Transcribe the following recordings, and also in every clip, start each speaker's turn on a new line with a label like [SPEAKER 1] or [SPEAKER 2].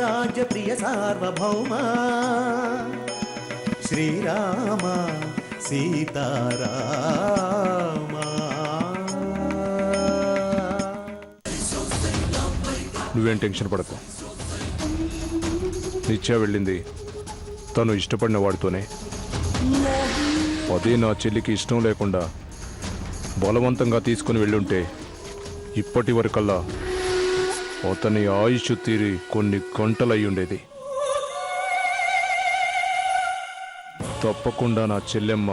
[SPEAKER 1] రామరాజ్య ప్రియ సార్వభౌమ శ్రీరామ సీతారామ.
[SPEAKER 2] నువ్వేం టెన్షన్ పడకు. నిత్య వెళ్ళింది తను ఇష్టపడిన వాడితోనే. అదే నా చెల్లికి ఇష్టం లేకుండా బలవంతంగా తీసుకుని వెళ్ళుంటే ఇప్పటి వరకల్లా అతని ఆయుష్ తీరి కొన్ని గంటలయ్యి ఉండేది. తప్పకుండా నా చెల్లెమ్మ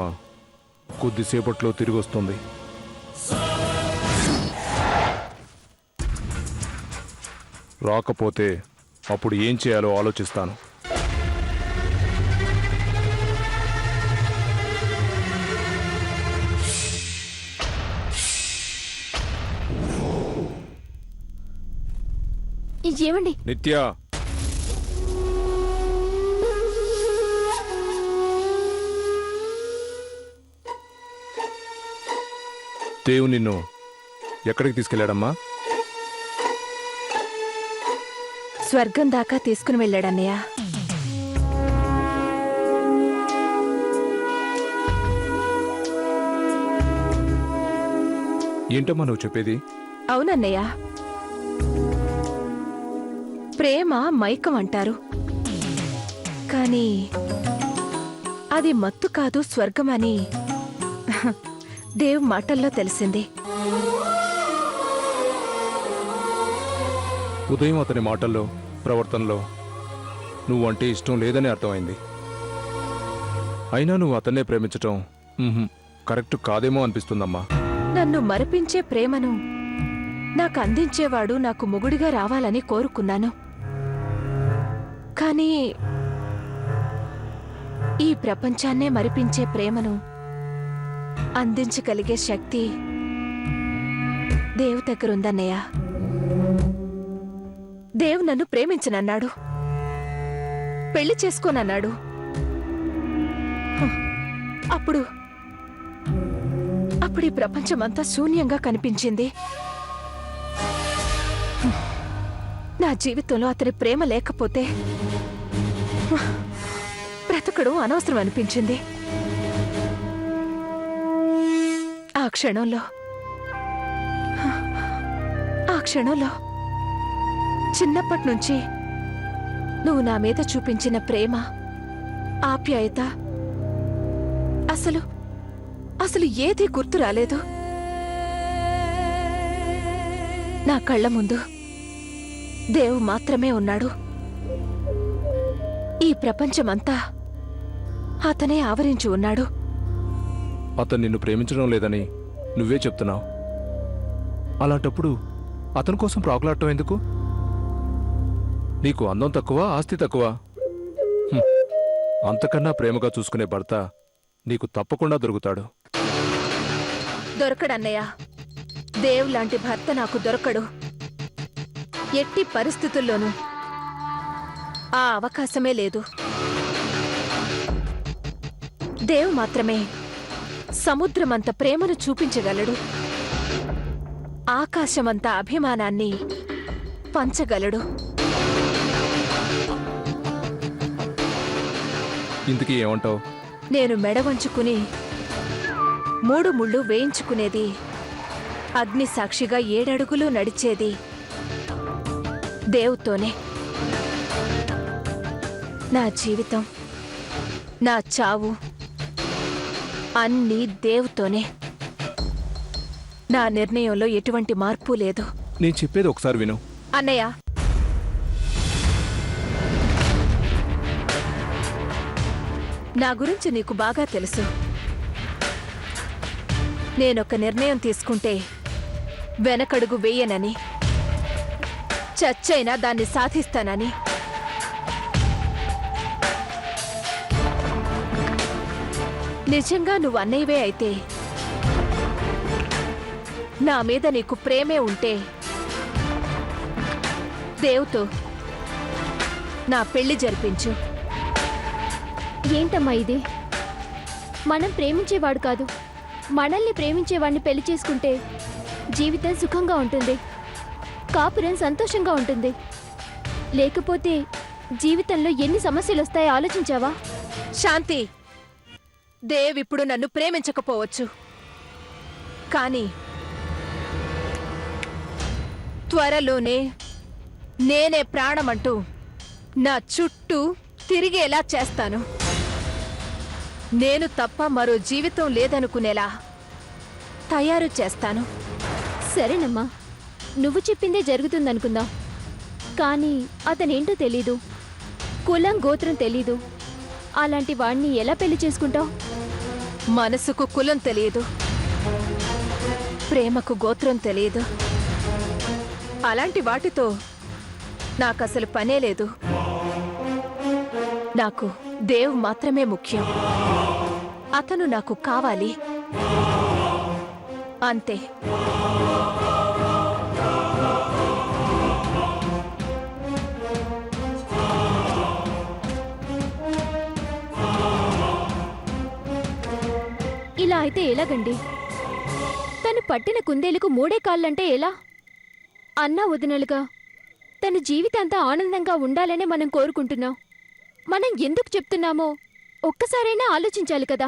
[SPEAKER 2] కొద్దిసేపట్లో తిరిగి వస్తుంది. రాకపోతే అప్పుడు ఏం చేయాలో ఆలోచిస్తాను.
[SPEAKER 3] ఏమండి
[SPEAKER 2] నిత్య, దేవు నిన్ను ఎక్కడికి తీసుకెళ్ళాడమ్మా?
[SPEAKER 3] స్వర్గం దాకా తీసుకుని వెళ్ళాడన్నయ్య.
[SPEAKER 2] ఏంటమ్మా నువ్వు చెప్పేది?
[SPEAKER 3] అవునన్నయ్య, ప్రేమ మైకం అంటారు, కానీ అది మత్తు కాదు, స్వర్గం అని దేవ్ మాటల్లో తెలిసింది.
[SPEAKER 2] ఉదయం అతని మాటల్లో ప్రవర్తనలో నువ్వంటే ఇష్టం లేదని అర్థమైంది. అయినా నువ్వు అతన్నే ప్రేమించటం కరెక్ట్ కాదేమో అనిపిస్తుందమ్మా.
[SPEAKER 3] నన్ను మరిపించే ప్రేమను నాకు అందించేవాడు నాకు మొగుడిగా రావాలని కోరుకున్నాను. కానీ ఈ ప్రపంచాన్నే మరిపించే ప్రేమను అందించగలిగే శక్తి దేవ్ దగ్గరుందన్నయ్య. దేవ్ నన్ను ప్రేమించనన్నాడు, పెళ్లి చేసుకోనన్నాడు. అప్పుడు ఈ ప్రపంచమంతా శూన్యంగా కనిపించింది. నా జీవితంలో అతని ప్రేమ లేకపోతే బ్రతకడం అనవసరం అనిపించింది. ఆ క్షణంలో చిన్నప్పటి నుంచి నువ్వు నా మీద చూపించిన ప్రేమ, ఆప్యాయత అసలు ఏదీ గుర్తు రాలేదు. నా కళ్ళ ముందు దేవు మాత్రమే ఉన్నాడు. ఈ ప్రపంచమంతా అతనే ఆవరించి ఉన్నాడు.
[SPEAKER 2] అతను నిన్ను ప్రేమించడం లేదని నువ్వే చెప్తున్నావు. అలాంటప్పుడు అతని కోసం ప్రాకులాడటం ఎందుకు? నీకు అందం తక్కువ, ఆస్తి తక్కువ? అంతకన్నా ప్రేమగా చూసుకునే భర్త నీకు తప్పకుండా దొరుకుతాడు.
[SPEAKER 3] దొరకడన్నయ్య. దేవ్ లాంటి భర్త నాకు దొరకడు. ఎట్టి పరిస్థితుల్లోనూ ఆ అవకాశమే లేదు. దేవ్ మాత్రమే సముద్రమంత ప్రేమను చూపించగలడు, ఆకాశమంత అభిమానాన్ని పంచగలడు.
[SPEAKER 2] ఇంతకీ ఏమంటావు?
[SPEAKER 3] నేను మెడ వంచుకుని 3 ముళ్ళు వేయించుకునేది, అగ్ని సాక్షిగా 7 అడుగులు నడిచేది దేవుతోనే. నా జీవితం, నా చావు అన్నీ దేవుతోనే. నా నిర్ణయంలో ఎటువంటి మార్పు లేదు.
[SPEAKER 2] నేను చెప్పేది ఒకసారి విను.
[SPEAKER 3] అన్నయ్య, నా గురించి నీకు బాగా తెలుసు. నేనొక నిర్ణయం తీసుకుంటే వెనకడుగు వేయనని, చచ్చైనా దాన్ని సాధిస్తానని. నిజంగా నువ్వు అన్నయ్యవే అయితే, నా మీద నీకు ప్రేమే ఉంటే దేవుతో నా పెళ్లి జరిపించు.
[SPEAKER 4] ఏంటమ్మా ఇది? మనం ప్రేమించేవాడు కాదు, మనల్ని ప్రేమించేవాడిని పెళ్లి చేసుకుంటే జీవితం సుఖంగా ఉంటుంది, కాపురం సంతోషంగా ఉంటుంది. లేకపోతే జీవితంలో ఎన్ని సమస్యలు వస్తాయో ఆలోచించావా?
[SPEAKER 3] శాంతి, దేవ్ ఇప్పుడు నన్ను ప్రేమించకపోవచ్చు, కానీ త్వరలోనే నేనే ప్రాణమంటూ నా చుట్టూ తిరిగేలా చేస్తాను. నేను తప్ప మరో జీవితం లేదనుకునేలా తయారు చేస్తాను.
[SPEAKER 4] సరేనమ్మా, నువ్వు చెప్పిందే జరుగుతుందనుకుందాం. కానీ అతనేంటో తెలీదు, కులం గోత్రం తెలీదు. అలాంటి వాణ్ణి ఎలా పెళ్లి చేసుకుంటావు?
[SPEAKER 3] మనసుకు కులం తెలియదు, ప్రేమకు గోత్రం తెలియదు. అలాంటి వాటితో నాకసలు పనే లేదు. నాకు దేవ్ మాత్రమే ముఖ్యం. అతను నాకు కావాలి, అంతే.
[SPEAKER 4] ఇలా అయితే ఎలాగండి? తను పట్టిన కుందేలుకు మూడే కాళ్ళంటే ఎలా? అన్నా వదినలుగా తన జీవితాంతా ఆనందంగా ఉండాలనే మనం కోరుకుంటున్నాం. మనం ఎందుకు చెప్తున్నామో ఒక్కసారైనా ఆలోచించాలి కదా.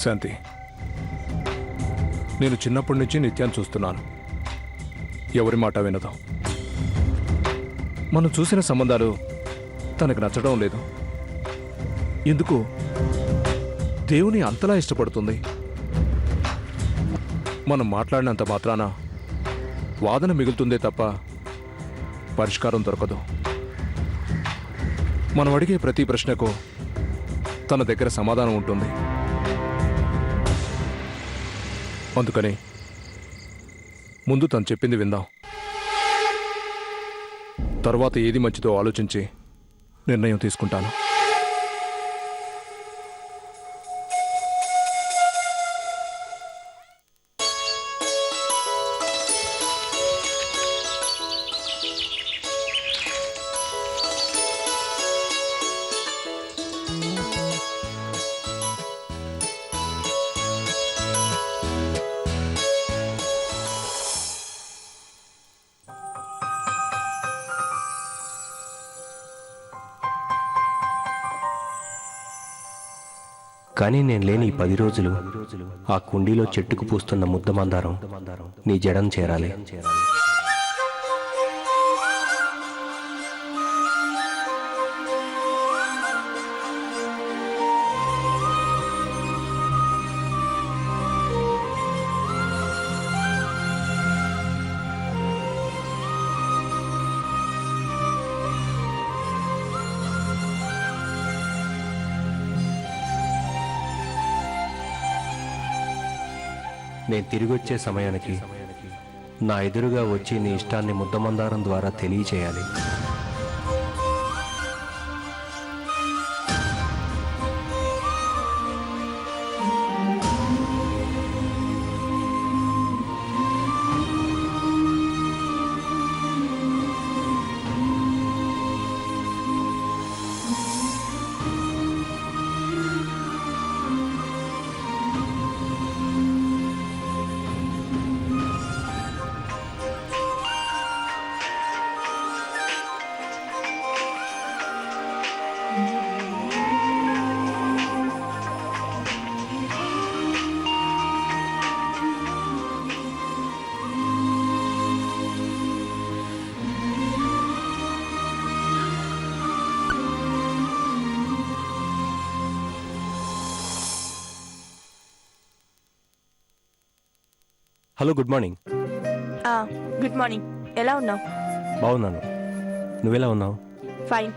[SPEAKER 2] శాంతి, నేను చిన్నప్పటి నుంచి నిత్యాన్ని చూస్తున్నాను. ఎవరి మాట వినదు. మనం చూసిన సంబంధాలు తనకు నచ్చడం లేదు. ఎందుకు దేవుని అంతలా ఇష్టపడుతుంది? మనం మాట్లాడినంత మాత్రాన వాదన మిగులుతుందే తప్ప పరిష్కారం దొరకదు. మనం అడిగే ప్రతి ప్రశ్నకు తన దగ్గర సమాధానం ఉంటుంది. అందుకని ముందు తను చెప్పింది విందాం. తర్వాత ఏది మంచిదో ఆలోచించి నిర్ణయం తీసుకుంటాను.
[SPEAKER 5] కానీ నేను లేని ఈ 10 రోజులు ఆ కుండీలో చెట్టుకు పూస్తున్న ముద్ద మందారం నీ జడం చేరాలి. నేను తిరిగొచ్చే సమయానికి నా ఎదురుగా వచ్చి నీ ఇష్టాన్ని ముద్దమందారం ద్వారా తెలియచేయాలి. Hello, good morning.
[SPEAKER 6] Good morning. ఎలా ఉన్నావు?
[SPEAKER 5] బాగున్నాను. నువ్వెలా ఉన్నావు?
[SPEAKER 6] ఫైన్.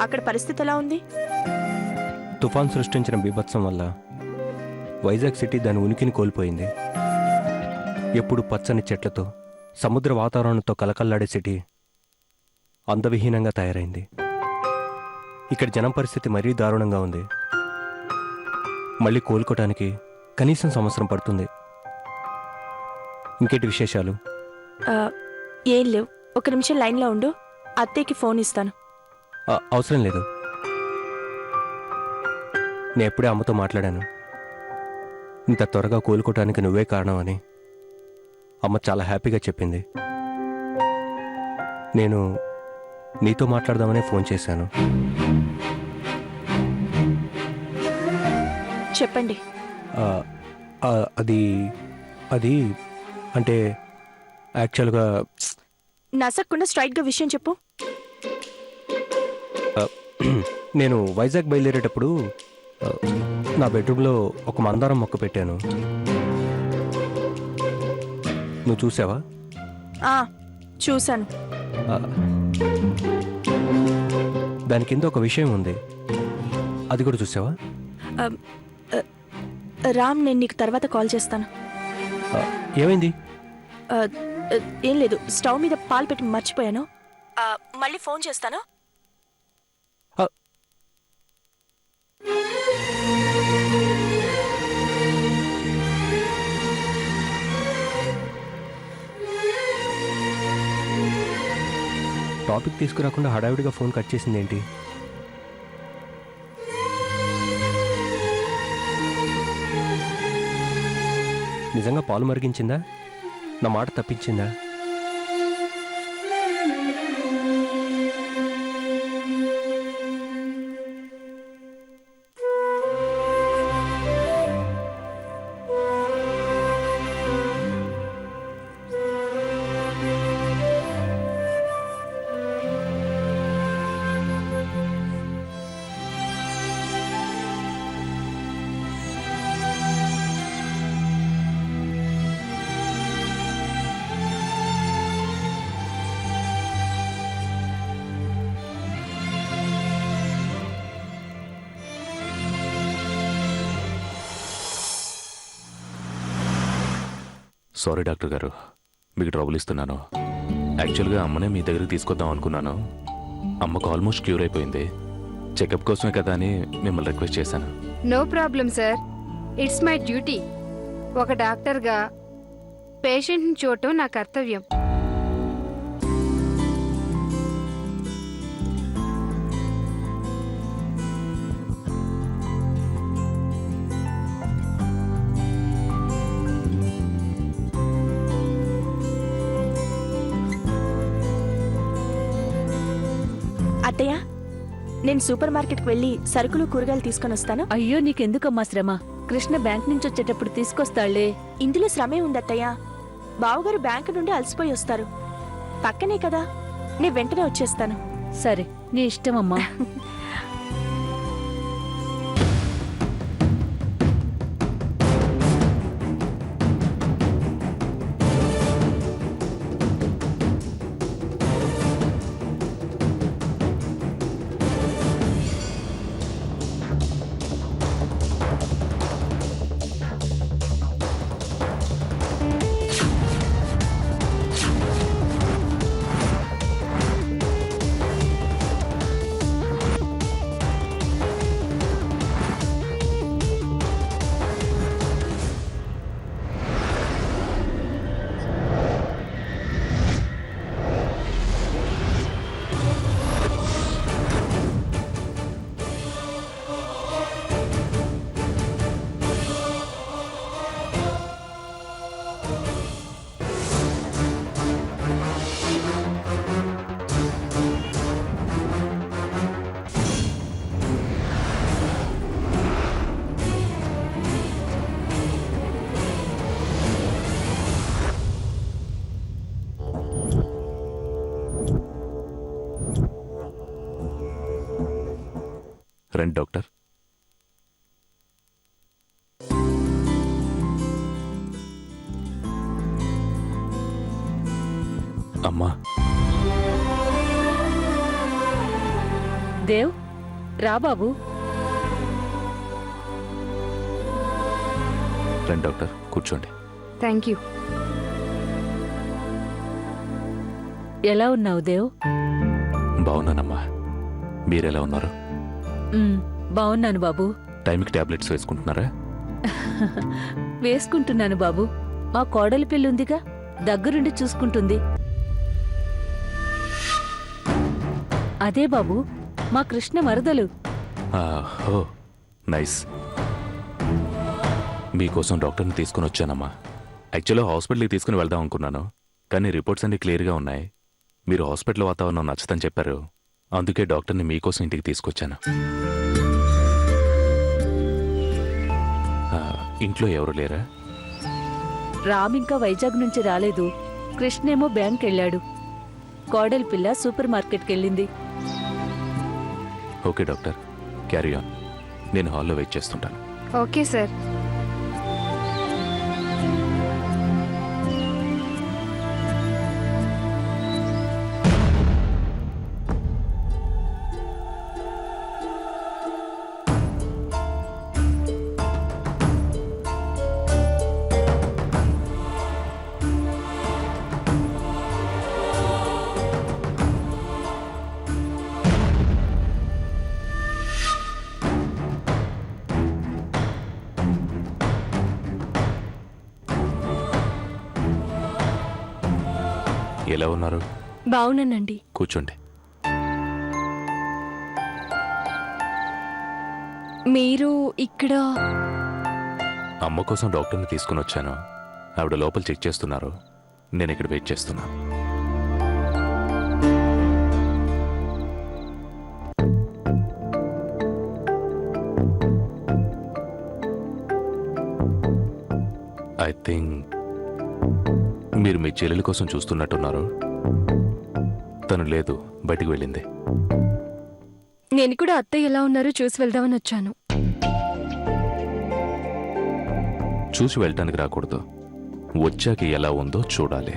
[SPEAKER 6] అక్కడ పరిస్థితి ఎలా ఉంది?
[SPEAKER 5] తుఫాన్ సృష్టించిన బీభత్సం వల్ల వైజాగ్ సిటీ దాని ఉనికిని కోల్పోయింది. ఎప్పుడు పచ్చని చెట్లతో, సముద్ర వాతావరణంతో కలకల్లాడే సిటీ అందవిహీనంగా తయారైంది. ఇక్కడ జనం పరిస్థితి మరీ దారుణంగా ఉంది. మళ్ళీ కోలుకోవటానికి కనీసం సంవత్సరం పడుతుంది. ఇంకేంటి విశేషాలు?
[SPEAKER 6] ఏం లేవు. ఒక నిమిషం లైన్లో ఉండు, అత్తయ్యకి ఫోన్ ఇస్తాను.
[SPEAKER 5] అవసరం లేదు. నేను ఎప్పుడే అమ్మతో మాట్లాడాను. ఇంత త్వరగా కోలుకోవటానికి నువ్వే కారణం అని అమ్మ చాలా హ్యాపీగా చెప్పింది. నేను నీతో మాట్లాడదామనే ఫోన్ చేశాను.
[SPEAKER 6] చెప్పండి.
[SPEAKER 5] ఆ, ఆ, అది అది అంటే యాక్చువల్గా
[SPEAKER 6] నసక్కుండా స్ట్రైట్గా విషయం చెప్పు.
[SPEAKER 5] నేను వైజాగ్ బయలుదేరేటప్పుడు నా బెడ్రూమ్లో ఒక మందారం మొక్క పెట్టాను. నువ్వు చూసావా?
[SPEAKER 6] ఆ, చూశాను.
[SPEAKER 5] ఆ, దాని కింద ఒక విషయం ఉంది, అది కూడా చూసావా?
[SPEAKER 6] ఆ, ఆ, రామ్, నేను నీకు తర్వాత కాల్ చేస్తాను.
[SPEAKER 5] ఆ, ఏమైంది?
[SPEAKER 6] ఆ, ఆ, ఏం లేదు, స్టవ్ మీద పాలు పెట్టి మర్చిపోయాను. ఆ, మళ్ళీ ఫోన్ చేస్తాను.
[SPEAKER 5] ఆ, టాపిక్ తీసుకురాకుండా హడావిడిగా ఫోన్ కట్ చేసింది ఏంటి? నిజంగా పాలు మరిగించిందా? నా మాట తప్పించిందా?
[SPEAKER 7] సారీ డాక్టర్ గారు, మీకు ట్రబుల్ ఇస్తున్నాను. యాక్చువల్గా అమ్మనే మీ దగ్గరికి తీసుకొద్దాం అనుకున్నాను. అమ్మకు ఆల్మోస్ట్ క్యూర్ అయిపోయింది. చెకప్ కోసమే కదా అని మిమ్మల్ని రిక్వెస్ట్ చేశాను.
[SPEAKER 8] No problem sir, it's my duty. ఒక డాక్టర్గా పేషెంట్ని చూడటం నా కర్తవ్యం.
[SPEAKER 6] అత్తయ్య, నేను సూపర్ మార్కెట్కి వెళ్ళి సరుకులు కూరగాయలు తీసుకొని వస్తాను.
[SPEAKER 3] అయ్యో, నీకెందుకమ్మా శ్రమ? కృష్ణ బ్యాంక్ నుంచి వచ్చేటప్పుడు తీసుకొస్తాళ్లే.
[SPEAKER 6] ఇందులో శ్రమే ఉంది అత్తయ్య. బావగారు బ్యాంకు నుండి అలసిపోయి వస్తారు. పక్కనే కదా, నేను వెంటనే వచ్చేస్తాను.
[SPEAKER 3] సరే, నీ ఇష్టమమ్మా.
[SPEAKER 7] రండి డాక్టర్. అమ్మా,
[SPEAKER 3] దేవ్, రా బాబు.
[SPEAKER 7] రండి డాక్టర్, కూర్చోండి.
[SPEAKER 8] Thank you.
[SPEAKER 3] ఎలా ఉన్నావు దేవ్?
[SPEAKER 7] బాగున్నానమ్మా, మీరెలా ఉన్నారు?
[SPEAKER 3] బాగున్నాను బాబు.
[SPEAKER 7] టైంకి టాబ్లెట్స్ వేసుకుంటున్నారా?
[SPEAKER 3] వేసుకుంటున్నాను బాబు. మా కోడలి పిల్లుందిగా, దగ్గరుండి చూసుకుంటుంది. అదే బాబు, మా కృష్ణ మరదలు.
[SPEAKER 7] ఓ నైస్. మీకోసం డాక్టర్ని తీసుకుని వచ్చానమ్మా. యాక్చువల్గా హాస్పిటల్కి తీసుకుని వెళ్దాం అనుకున్నాను, కానీ రిపోర్ట్స్ అన్నీ క్లియర్గా ఉన్నాయి. మీరు హాస్పిటల్ వాతావరణం నచ్చదని చెప్పారు. అందుకే డాక్టర్ని మీకోసం ఇంటికి తీసుకొచ్చాను. ఇంట్లో ఎవరు లేరా?
[SPEAKER 9] రామ్ ఇంకా వైజాగ్ నుంచి రాలేదు. కృష్ణేమో బ్యాంక్ వెళ్ళాడు. కోడలి పిల్ల సూపర్ మార్కెట్కి వెళ్ళింది.
[SPEAKER 7] Okay doctor, carry on. నేను హాల్లో వెయిట్ చేస్తుంటాను.
[SPEAKER 8] Okay sir.
[SPEAKER 7] ఎలా ఉన్నారు?
[SPEAKER 3] బావున్నానండి.
[SPEAKER 7] కూర్చోండి.
[SPEAKER 3] మీరు ఇక్కడ?
[SPEAKER 7] అమ్మ కోసం డాక్టర్ని తీసుకుని వచ్చాను. ఆవిడ లోపల చెక్ చేస్తున్నారు. నేను ఇక్కడ వెయిట్ చేస్తున్నా. ఐ థింక్ మీరు మీ చెల్లెల కోసం చూస్తున్నట్టున్నారు. తను లేదు, బయటికి వెళ్ళింది.
[SPEAKER 3] నేను కూడా అత్తయ్య ఎలా ఉన్నారో చూసి వెళ్దామని వచ్చాను.
[SPEAKER 7] చూసి వెళ్ళటానికి రాకూడదు, వచ్చాక ఎలా ఉందో చూడాలి.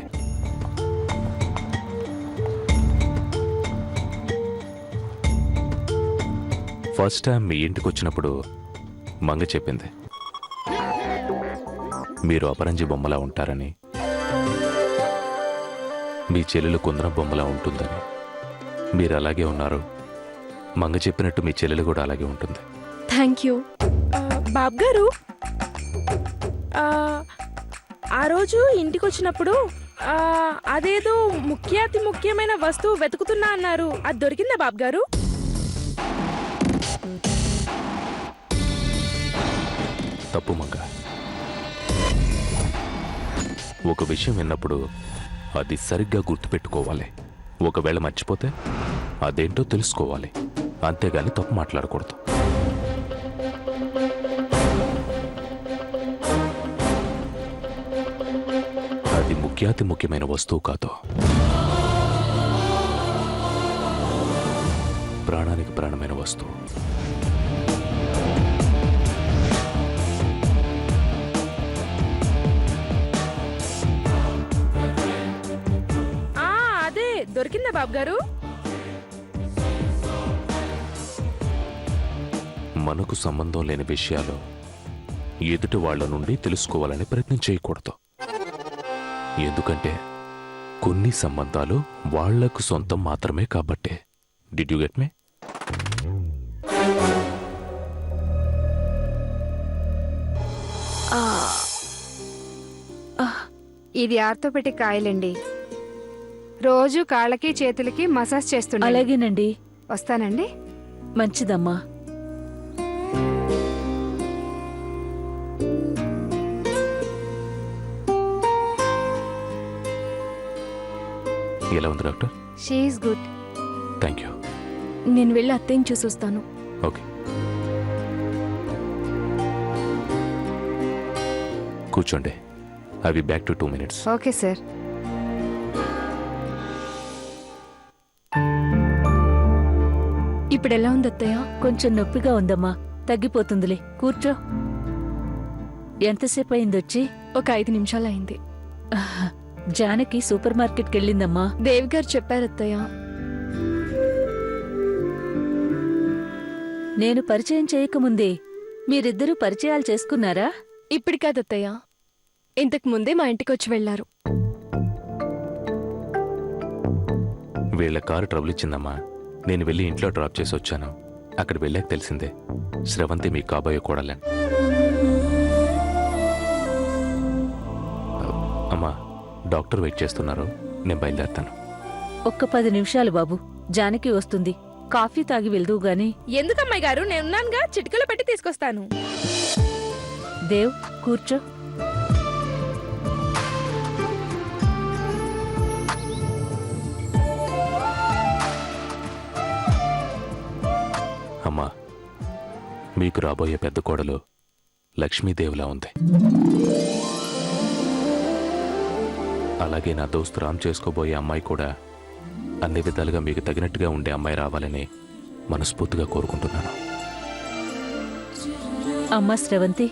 [SPEAKER 7] ఫస్ట్ టైం మీ ఇంటికి వచ్చినప్పుడు మంగ చెప్పింది మీరు అపరంజి బొమ్మలా ఉంటారని, మీ చెల్లెలు కుందరం బొమ్మలా ఉంటుందని. మీరు అలాగే ఉన్నారు. మంగ చెప్పినట్టు మీ చెల్లెలు కూడా అలాగే ఉంటుంది.
[SPEAKER 3] Thank you.
[SPEAKER 6] బాబు గారు, ఆ రోజు ఇంటికి వచ్చినప్పుడు అదేదో ముఖ్యమైన వస్తువు వెతుకుతున్నా అన్నారు. అది దొరికిందా బాబు గారు?
[SPEAKER 7] తప్పు మంగ. ఒక విషయం విన్నప్పుడు అది సరిగ్గా గుర్తుపెట్టుకోవాలి. ఒకవేళ మర్చిపోతే అదేంటో తెలుసుకోవాలి. అంతేగాని తప్పు మాట్లాడకూడదు. అది ముఖ్యమైన వస్తువు కాదు. ప్రాణానికి ప్రాణమైన వస్తువు.
[SPEAKER 6] అదే దొరికిందా బాబు గారు?
[SPEAKER 7] మనకు సంబంధం లేని విషయాలు ఎదుటి వాళ్ల నుండి తెలుసుకోవాలని ప్రయత్నం చేయకూడదు. ఎందుకంటే కొన్ని సంబంధాలు వాళ్లకు సొంతం మాత్రమే కాబట్టే. Did you get me?
[SPEAKER 8] ఇది ఆర్థోపెటిక్ ఆయిల్ అండి. రోజు కాళ్ళకి చేతులకి మసాజ్ చేస్తుండే.
[SPEAKER 9] అలాగేనండి.
[SPEAKER 8] వస్తానండి.
[SPEAKER 9] మంచిదమ్మా.
[SPEAKER 7] ఎలా ఉంది doctor?
[SPEAKER 3] She is good.
[SPEAKER 7] Thank you.
[SPEAKER 3] నేను వెళ్ళి అత్తయ్యని చూసొస్తాను.
[SPEAKER 7] ఓకే, కూర్చోండి. I will be back to 2 minutes.
[SPEAKER 8] Okay sir.
[SPEAKER 3] ఇప్పుడు ఎలా ఉంది అత్తయ్య?
[SPEAKER 9] కొంచెం నొప్పిగా ఉందమ్మా, తగ్గిపోతుందిలే. కూర్చో. ఎంతసేపు అయిందొచ్చి?
[SPEAKER 3] ఒక 5 నిమిషాలు అయింది.
[SPEAKER 9] జానకి సూపర్ మార్కెట్కి వెళ్ళిందమ్మా.
[SPEAKER 3] దేవి గారు చెప్పారు అత్తయ్య.
[SPEAKER 9] నేను పరిచయం చేయకముందే మీరిద్దరూ పరిచయాలు చేసుకున్నారా?
[SPEAKER 3] ఇప్పుడు కాదు అత్తయ్య, ఇంతకు ముందే మా ఇంటికి వచ్చి వెళ్లారు.
[SPEAKER 7] వీళ్ళ కారు ట్రబుల్ ఇచ్చిందమ్మా. నేను వెళ్ళి ఇంట్లో డ్రాప్ చేసి వచ్చాను. అక్కడ వెళ్ళాక తెలిసిందే శ్రవంతి మీ కాబోయే కోడలని. అమ్మా, డాక్టర్ వెయిట్ చేస్తున్నారు. నేను బయలుదేరుతాను.
[SPEAKER 9] ఒక్క 10 నిమిషాలు బాబు, జానకి వస్తుంది. కాఫీ తాగి వెళ్దువు గాని.
[SPEAKER 6] ఎందుకమ్మాయి గారు, నేనున్నానుగా, చిటికలో పెట్టి తీసుకొస్తాను.
[SPEAKER 9] దేవ్, కూర్చో.
[SPEAKER 7] అమ్మ మీకు రాబోయే పెద్ద కోడలు లక్ష్మీదేవిలా ఉంది. అలాగే నా దోస్తు రామ్ చేసుకోబోయే అమ్మాయి కూడా అన్ని విధాలుగా మీకు తగినట్టుగా ఉండే అమ్మాయి రావాలని మనస్ఫూర్తిగా కోరుకుంటున్నాను.
[SPEAKER 9] అమ్మా స్రవంతి,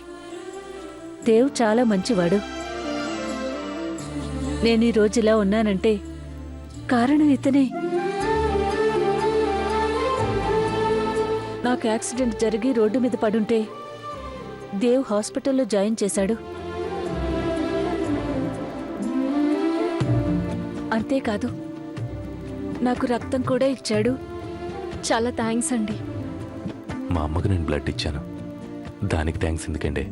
[SPEAKER 9] దేవ్ చాలా మంచివాడు. నేను ఈ రోజు ఇలా ఉన్నానంటే కారణం ఇతనే. నాకు యాక్సిడెంట్ జరిగి రోడ్డు మీద పడుంటే దేవ్ హాస్పిటల్లో జాయిన్ చేశాడు. అంతేకాదు నాకు రక్తం కూడా ఇచ్చాడు.
[SPEAKER 4] చాలా థ్యాంక్స్ అండి.
[SPEAKER 7] మా అమ్మకు నేను బ్లడ్ ఇచ్చాను, దానికి థ్యాంక్స్ ఎందుకండి?